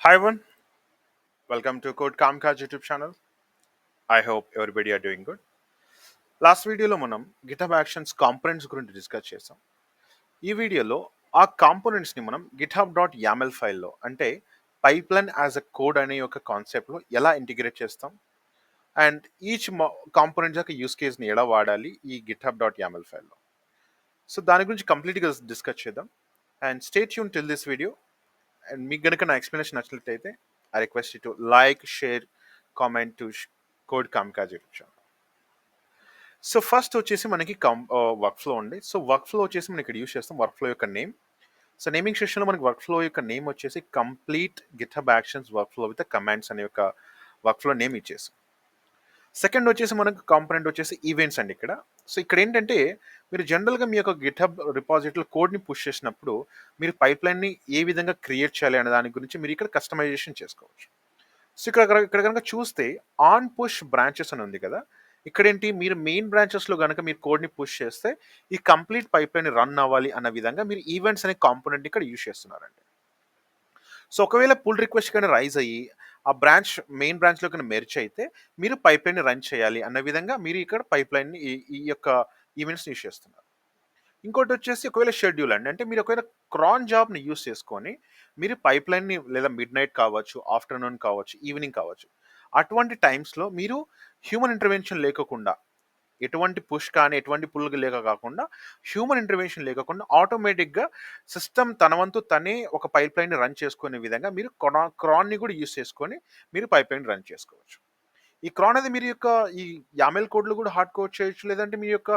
Hi everyone, welcome to Code Kamkaj YouTube channel. I hope everybody are doing good. Last వీడియోలో మనం GitHub actions components గురించి discuss చేసాం. ఈ వీడియోలో ఆ కాంపోనెంట్స్ని మనం గిటబ్ డాట్ యామెల్ ఫైల్లో అంటే పైప్లైన్ యాజ్ అ కోడ్ అనే ఒక కాన్సెప్ట్లో ఎలా ఇంటిగ్రేట్ చేస్తాం అండ్ ఈచ్ కాంపోనెంట్ యొక్క యూస్ కేస్ని ఎలా వాడాలి ఈ గిటబ్ డాట్ యామెల్ ఫైల్లో. సో దాని గురించి కంప్లీట్గా డిస్కస్ చేద్దాం and stay tune till this video. And మీకు గనుక నా ఎక్స్ప్లెనేషన్ నచ్చినట్లయితే I request you to like share comment to code కామ్కాజ్ యూట్యూబ్ ఛానల్. సో ఫస్ట్ వచ్చేసి మనకి వర్క్ ఫ్లో ఉంది. సో వర్క్ ఫ్లో వచ్చేసి మనం ఇక్కడ యూస్ చేస్తాం వర్క్ ఫ్లో యొక్క నేమ్. సో నేమింగ్ సెక్షన్లో మనకి వర్క్ ఫ్లో యొక్క నేమ్ వచ్చేసి complete GitHub actions work flow with commands అనే యొక్క వర్క్ ఫ్లో నేమ్ ఇచ్చేసాం. సెకండ్ వచ్చేసి మనకు కాంపోనెంట్ వచ్చేసి ఈవెంట్స్ అండి ఇక్కడ. సో ఇక్కడ ఏంటంటే మీరు జనరల్గా మీ యొక్క గిటబ్ రిపాజిటరీలో కోడ్ని పుష్ చేసినప్పుడు మీరు పైప్లైన్ని ఏ విధంగా క్రియేట్ చేయాలి అనే దాని గురించి మీరు ఇక్కడ కస్టమైజేషన్ చేసుకోవచ్చు. సో ఇక్కడ కనుక చూస్తే ఆన్ పుష్ బ్రాంచెస్ అని ఉంది కదా, ఇక్కడ ఏంటి మీరు మెయిన్ బ్రాంచెస్లో కనుక మీరు కోడ్ని పుష్ చేస్తే ఈ కంప్లీట్ పైప్లైన్ రన్ అవ్వాలి అన్న విధంగా మీరు ఈవెంట్స్ అనే కాంపోనెంట్ ఇక్కడ యూస్ చేస్తున్నారండి. సో ఒకవేళ పుల్ రిక్వెస్ట్ కానీ రైజ్ అయ్యి ఆ బ్రాంచ్ మెయిన్ బ్రాంచ్లో కానీ మెర్చ్ అయితే మీరు పైప్లైన్ రన్ చేయాలి అన్న విధంగా మీరు ఇక్కడ పైప్లైన్ ఈ యొక్క ఈవెంట్స్ యూస్ చేస్తున్నారు. ఇంకోటి వచ్చేసి ఒకవేళ షెడ్యూల్ అండి, అంటే మీరు ఒకవేళ క్రాన్ జాబ్ని యూస్ చేసుకొని మీరు పైప్లైన్ని లేదా మిడ్ నైట్ కావచ్చు, ఆఫ్టర్నూన్ కావచ్చు, ఈవినింగ్ కావచ్చు, అటువంటి టైమ్స్లో మీరు హ్యూమన్ ఇంటర్వెన్షన్ లేకుండా ఎటువంటి పుష్ కానీ ఎటువంటి పుల్ లేక కాకుండా హ్యూమన్ ఇంటర్వెన్షన్ లేకుండా ఆటోమేటిక్గా సిస్టమ్ తన వంతు తనే ఒక పైప్ లైన్ రన్ చేసుకునే విధంగా మీరు క్రాన్ని కూడా యూస్ చేసుకొని మీరు పైప్ లైన్ రన్ చేసుకోవచ్చు. ఈ క్రాన్ అనేది మీరు యొక్క ఈ యామెల్ కోడ్లో కూడా హార్డ్ కోడ్ చేయొచ్చు, లేదంటే మీ యొక్క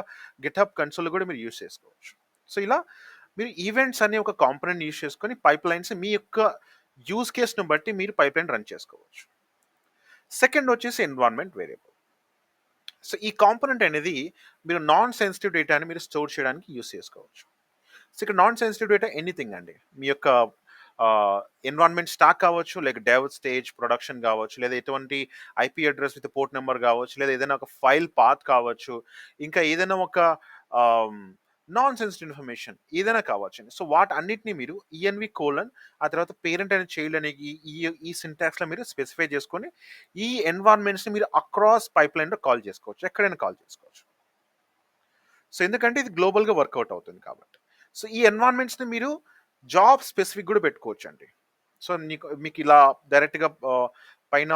గిట్హబ్ కన్సోల్ కూడా మీరు యూస్ చేసుకోవచ్చు. సో ఇలా మీరు ఈవెంట్స్ అనే ఒక కాంపోనెంట్ యూస్ చేసుకొని పైప్ లైన్స్ మీ యొక్క యూస్ కేస్ను బట్టి మీరు పైప్ లైన్ రన్ చేసుకోవచ్చు. సెకండ్ వచ్చేసి ఎన్విరాన్మెంట్ వేరియబుల్. సో ఈ కాంపోనెంట్ అనేది మీరు నాన్ సెన్సిటివ్ డేటాని మీరు స్టోర్ చేయడానికి యూస్ చేసుకోవచ్చు. సో ఇక్కడ నాన్ సెన్సిటివ్ డేటా ఎనీథింగ్ అండి, మీ యొక్క ఎన్విరాన్మెంట్ స్టాక్ కావచ్చు, లేక డెవ్ స్టేజ్ ప్రొడక్షన్ కావచ్చు, లేదా ఎటువంటి IP address with port number కావచ్చు, లేదా ఏదైనా ఒక ఫైల్ పాత్ కావచ్చు, ఇంకా ఏదైనా ఒక నాన్ సెన్సిటివ్ ఇన్ఫర్మేషన్ ఏదైనా కావచ్చు. సో వాటన్నిటిని మీరు ఈఎన్వి కోలన్ ఆ తర్వాత పేరెంట్ అండ్ చైల్డ్ అనే ఈ సింటాక్స్లో మీరు స్పెసిఫై చేసుకొని ఈ ఎన్విరాన్మెంట్స్ని మీరు అక్రాస్ పైప్ లైన్లో కాల్ చేసుకోవచ్చు, ఎక్కడైనా కాల్ చేసుకోవచ్చు. సో ఎందుకంటే ఇది గ్లోబల్గా వర్కౌట్ అవుతుంది కాబట్టి. సో ఈ ఎన్విరాన్మెంట్స్ని మీరు జాబ్ స్పెసిఫిక్ కూడా పెట్టుకోవచ్చు అండి. సో మీకు ఇలా డైరెక్ట్గా పైన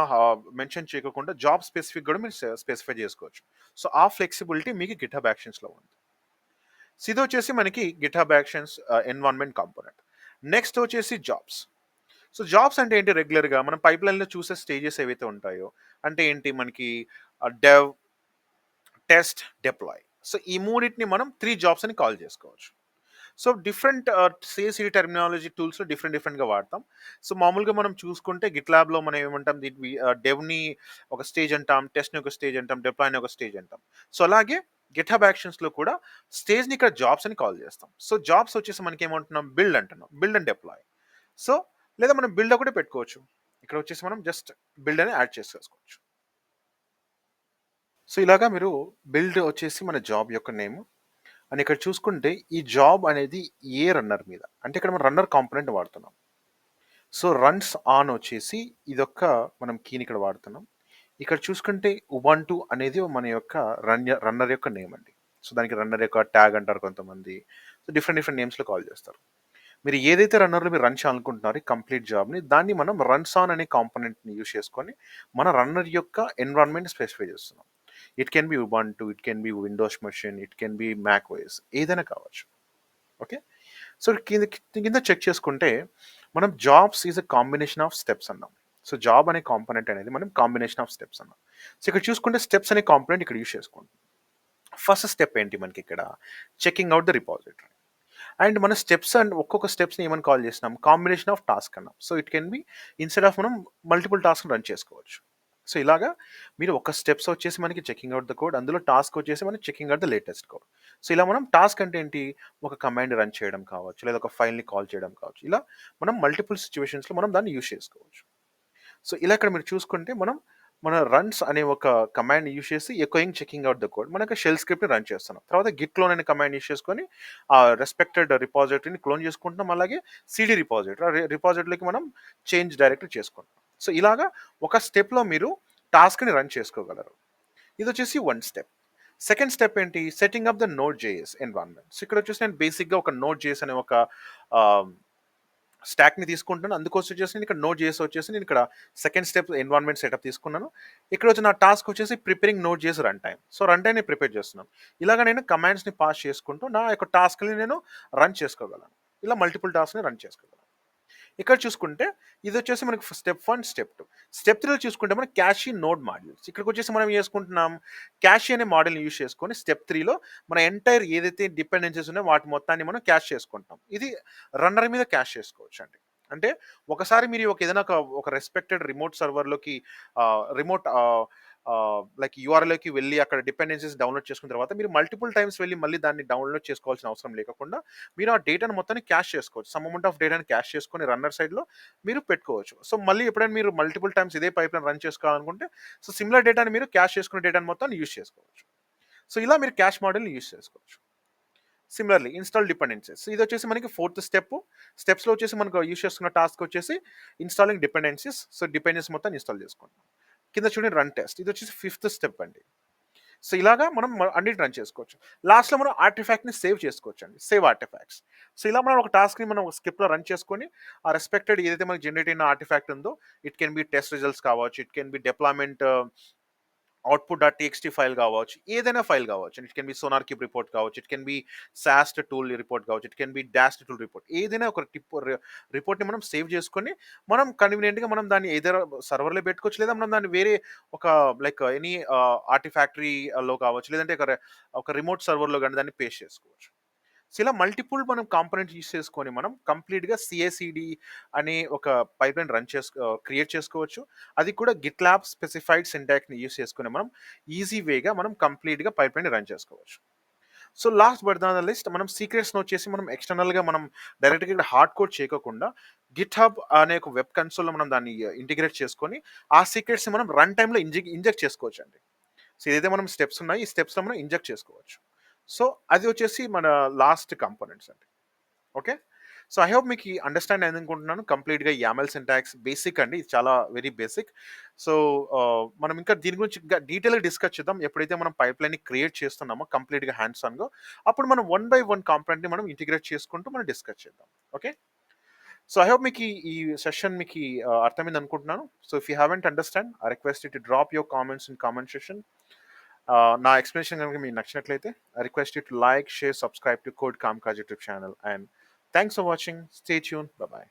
మెన్షన్ చేయకుండా జాబ్ స్పెసిఫిక్ కూడా మీరు స్పెసిఫై చేసుకోవచ్చు. సో ఆ ఫ్లెక్సిబిలిటీ మీకు గిట్హబ్ యాక్షన్స్లో ఉంది. సో ఇది వచ్చేసి మనకి GitHub actions environment component. Next వచ్చేసి జాబ్స్. సో జాబ్స్ అంటే ఏంటి, రెగ్యులర్గా మనం పైప్ లైన్లో చూసే స్టేజెస్ ఏవైతే ఉంటాయో అంటే ఏంటి మనకి డెవ్, టెస్ట్, డిప్లాయ్. సో ఈ మూడింటిని మనం 3 జాబ్స్ అని కాల్ చేసుకోవచ్చు. సో డిఫరెంట్ సిఎస్ఈడి టెర్మినాలజీ టూల్స్లో డిఫరెంట్గా వాడతాం. సో మామూలుగా మనం చూసుకుంటే గిట్ ల్యాబ్లో మనం ఏమంటాం, దీన్ని డెవ్ని ఒక స్టేజ్ అంటాం, టెస్ట్ని ఒక స్టేజ్ అంటాం, డిప్లాయ్ని ఒక స్టేజ్ అంటాం. సో అలాగే గిట్హబ్ యాక్షన్స్లో కూడా స్టేజ్ని ఇక్కడ జాబ్స్ అని కాల్ చేస్తాం. సో జాబ్స్ వచ్చేసి మనకి ఏమంటున్నాం, బిల్డ్ అంటున్నాం, బిల్డ్ అండ్ డిప్లాయ్. సో లేదా మనం బిల్డ్ ఒకటే పెట్టుకోవచ్చు, ఇక్కడ వచ్చేసి మనం జస్ట్ బిల్డ్ అని యాడ్ చేసుకోవచ్చు. సో ఇలాగా మీరు బిల్డ్ వచ్చేసి మన జాబ్ యొక్క నేమ్ అని ఇక్కడ చూసుకుంటే ఈ జాబ్ అనేది ఏ రన్నర్ మీద, అంటే ఇక్కడ మనం రన్నర్ కాంపోనెంట్ వాడుతున్నాం. సో రన్స్ ఆన్ వచ్చేసి ఇదొక్క మనం కీని ఇక్కడ వాడుతున్నాం. ఇక్కడ చూసుకుంటే ఉబంటు అనేది మన యొక్క రన్నర్ యొక్క నేమ్ అండి. సో దానికి రన్నర్ యొక్క ట్యాగ్ అంటారు కొంతమంది. సో డిఫరెంట్ నేమ్స్లో కాల్ చేస్తారు. మీరు ఏదైతే రన్నర్లో మీరు రన్ చేయాలనుకుంటున్నారో కంప్లీట్ జాబ్ని, దాన్ని మనం రన్స్ ఆన్ అనే కాంపోనెంట్ని యూస్ చేసుకొని మన రన్నర్ యొక్క ఎన్విరాన్మెంట్ స్పెసిఫై చేస్తున్నాం. It can be Ubuntu, it can be Windows machine, it can be Mac OS, ఏదైనా కావచ్చు. ఓకే. సో కింద చెక్ చేసుకుంటే మనం jobs is a combination of steps అన్నాం. సో జాబ్ అనే కాంపోనెంట్ అనేది మనం కాంబినేషన్ ఆఫ్ స్టెప్స్ అన్నాం. సో ఇక్కడ చూసుకుంటే స్టెప్స్ అనే కాంపోనెంట్ ఇక్కడ యూస్ చేసుకోండి. ఫస్ట్ స్టెప్ ఏంటి మనకి ఇక్కడ, checking out the repository. And మన స్టెప్స్ అండ్ ఒక్కొక్క స్టెప్స్ని ఏమని కాల్ చేసినాం, కాంబినేషన్ ఆఫ్ టాస్క్ అన్నాం. So it can B instead of మనం మల్టిపుల్ టాస్క్ రన్ చేసుకోవచ్చు. సో ఇలాగా మీరు ఒక స్టెప్స్ వచ్చేసి మనకి చెకింగ్ అవుట్ ద కోడ్, అందులో టాస్క్ వచ్చేసి మనకి checking out the latest code. So ఇలా మనం టాస్క్ అంటే ఏంటి, ఒక కమాండ్ రన్ చేయడం కావచ్చు, లేదా ఒక ఫైల్ని కాల్ చేయడం కావచ్చు. ఇలా మనం మల్టిపుల్ సిచ్యువేషన్స్లో మనం దాన్ని యూస్ చేసుకోవచ్చు. సో ఇలా ఇక్కడ మీరు చూసుకుంటే మనం మన రన్స్ అనే ఒక కమాండ్ యూజ్ చేసి ఎకోయింగ్ చెకింగ్ అవుట్ ద కోడ్ మనకు షెల్ స్క్రిప్ట్ని రన్ చేస్తున్నాం. తర్వాత గిట్ క్లోన్ అనే కమాండ్ యూజ్ చేసుకొని ఆ రెస్పెక్టెడ్ రిపాజిటరీని క్లోన్ చేసుకుంటున్నాం. అలాగే సిడి రిపాజిటరీకి మనం చేంజ్ డైరెక్ట్ చేసుకుంటాం. సో ఇలాగా ఒక స్టెప్లో మీరు టాస్క్ని రన్ చేసుకోగలరు. ఇది వచ్చేసి వన్ స్టెప్. సెకండ్ స్టెప్ ఏంటి? Setting up the node JS environment. So ఇక్కడ వచ్చేసి నేను బేసిక్గా ఒక నోడ్ జేఎస్ అనే ఒక స్టాక్ని తీసుకుంటున్నాను. అందుకోసం వచ్చేసి నేను ఇక్కడ నోడ్ జేఎస్ వచ్చేసి నేను ఇక్కడ సెకండ్ స్టెప్ ఎన్వైరన్మెంట్ సెటప్ తీసుకున్నాను. ఇక్కడ వచ్చి నా టాస్క్ వచ్చేసి preparing node JS run time. So run time నేను ప్రిపేర్ చేస్తున్నాను. ఇలాగ నేను కమాండ్స్ని పాస్ చేసుకుంటూ నా యొక్క టాస్క్ని నేను రన్ చేసుకోగలను. ఇలా మల్టిపుల్ టాస్క్ని రన్ చేసుకోగలను. ఇక్కడ చూసుకుంటే ఇది వచ్చేసి మనకి స్టెప్ 1, స్టెప్ 2. స్టెప్ 3లో చూసుకుంటే మనం క్యాషీ నోడ్ మాడ్యూల్స్. ఇక్కడికి వచ్చేసి మనం చేసుకుంటున్నాం క్యాషీ అనే మోడల్ని యూజ్ చేసుకొని స్టెప్ 3లో మన ఎంటైర్ ఏదైతే డిపెండెన్సీస్ ఉన్నాయో వాటి మొత్తాన్ని మనం క్యాష్ చేసుకుంటాం. ఇది రన్నర్ మీద క్యాష్ చేసుకోవచ్చు అండి. అంటే ఒకసారి మీరు ఏదైనా ఒక రెస్పెక్టెడ్ రిమోట్ సర్వర్లోకి రిమోట్ లైక్ యూఆర్ఎల్లోకి వెళ్ళి అక్కడ డిపెండెన్సీస్ డౌన్లోడ్ చేసుకున్న తర్వాత మీరు మల్టిపుల్ టైమ్స్ వెళ్ళి మళ్ళీ దాన్ని డౌన్లోడ్ చేసుకోవాల్సిన అవసరం లేకుండా మీరు ఆ డేటాను మొత్తాన్ని క్యాష్ చేసుకోవచ్చు. సమ్ అమౌంట్ ఆఫ్ డేటాని క్యాష్ చేసుకొని రన్నర్ సైడ్లో మీరు పెట్టుకోవచ్చు. సో మళ్ళీ ఎప్పుడైనా మీరు మల్టిపుల్ టైమ్స్ ఇదే పైప్ రన్ చేసుకోవాలనుకుంటే సో సిమిలర్ డేటాని మీరు క్యాష్ చేసుకునే డేటాని మొత్తాన్ని యూజ్ చేసుకోవచ్చు. సో ఇలా మీరు క్యాష్ మోడల్ని యూజ్ చేసుకోవచ్చు. Similarly install dependencies. ఇది వచ్చేసి మనకి ఫోర్త్ స్టెప్. స్టెప్స్లో వచ్చేసి మనకు యూజ్ చేసుకున్న టాస్క్ వచ్చేసి ఇన్స్టాలింగ్ డిపెండెన్సీస్. సో డిపెండెన్సీ మొత్తం ఇన్స్టాల్ చేసుకుంటాం. కింద చూడండి రన్ టెస్ట్. ఇది వచ్చేసి ఫిఫ్త్ స్టెప్ అండి. సో ఇలాగా మనం అన్నిటి రన్ చేసుకోవచ్చు. లాస్ట్లో మనం ఆర్టిఫాక్ట్ని సేవ్ చేసుకోవచ్చు అండి. Save artefacts. సో ఇలా మనం ఒక టాస్క్ని మనం స్క్రిప్ట్లో రన్ చేసుకొని ఆ రెస్పెక్టెడ్ ఏదైతే మనకి జనరేట్ అయిన ఆర్టిఫాక్ట్ ఉందో it can be test results కావచ్చు, it can be deployment output dot TXT file కావచ్చు, ఏదైనా ఫైల్ కావచ్చు. It can be SonarQube report కావచ్చు, it can be SAST tool report కావచ్చు, it can be DAST tool report. ఏదైనా ఒక రిపోర్ట్ని మనం సేవ్ చేసుకొని మనం కన్వీనియంట్గా మనం దాన్ని ఏదైనా సర్వర్లో పెట్టుకోవచ్చు, లేదా మనం దాన్ని వేరే ఒక లైక్ ఎనీ ఆర్టిఫాక్టరీలో కావచ్చు, లేదంటే ఒక రిమోట్ సర్వర్లో కానీ దాన్ని పేస్ట్ చేసుకోవచ్చు. సో ఇలా మల్టిపుల్ మనం కాంపోనెంట్ యూస్ చేసుకొని మనం కంప్లీట్గా సిఏసిడి అనే ఒక పైప్లైన్ క్రియేట్ చేసుకోవచ్చు. అది కూడా గిట్ ల్యాబ్ స్పెసిఫైడ్ సింటాక్స్ని యూస్ చేసుకుని మనం ఈజీ వేగా మనం కంప్లీట్గా పైప్లైన్ రన్ చేసుకోవచ్చు. So last but the list మనం సీక్రెట్స్ని వచ్చేసి మనం ఎక్స్టర్నల్గా మనం డైరెక్ట్గా ఇక్కడ హార్డ్ కోడ్ చేయకుండా గిట్ హబ్ అనే ఒక వెబ్ కన్సోల్లో మనం దాన్ని ఇంటిగ్రేట్ చేసుకొని ఆ సీక్రెట్స్ని మనం రన్ టైంలో ఇంజెక్ట్ చేసుకోవచ్చు అండి. సో ఏదైతే మనం స్టెప్స్ ఉన్నాయి ఈ స్టెప్స్లో మనం ఇంజెక్ట్ చేసుకోవచ్చు. సో అది వచ్చేసి మన లాస్ట్ కంపోనెంట్స్ అండి. ఓకే. సో ఐ హోప్ మీకు ఈ అండర్స్టాండ్ అయింది అనుకుంటున్నాను. కంప్లీట్గా యామెల్ సింటాక్స్ బేసిక్ అండి. ఇది చాలా వెరీ బేసిక్. సో మనం ఇంకా దీని గురించి ఇంకా డీటెయిల్గా డిస్కస్ చేద్దాం ఎప్పుడైతే మనం పైప్లైన్ని క్రియేట్ చేస్తున్నామో కంప్లీట్గా హ్యాండ్స్ ఆన్గా. అప్పుడు మనం 1 by 1 కాంపోనెంట్ని మనం ఇంటిగ్రేట్ చేసుకుంటూ మనం డిస్కస్ చేద్దాం. ఓకే. సో ఐ హోప్ మీకు ఈ సెషన్ మీకు అర్థమైంది అనుకుంటున్నాను. So if you haven't understand I request you to drop your comments in comment session. నా ఎక్స్ప్లెనేషన్ కనుక మీకు నచ్చినట్లయితే I request you to like, share, subscribe to code కామ్కాజ్ YouTube channel. And thanks for watching. Stay tune. Bye by.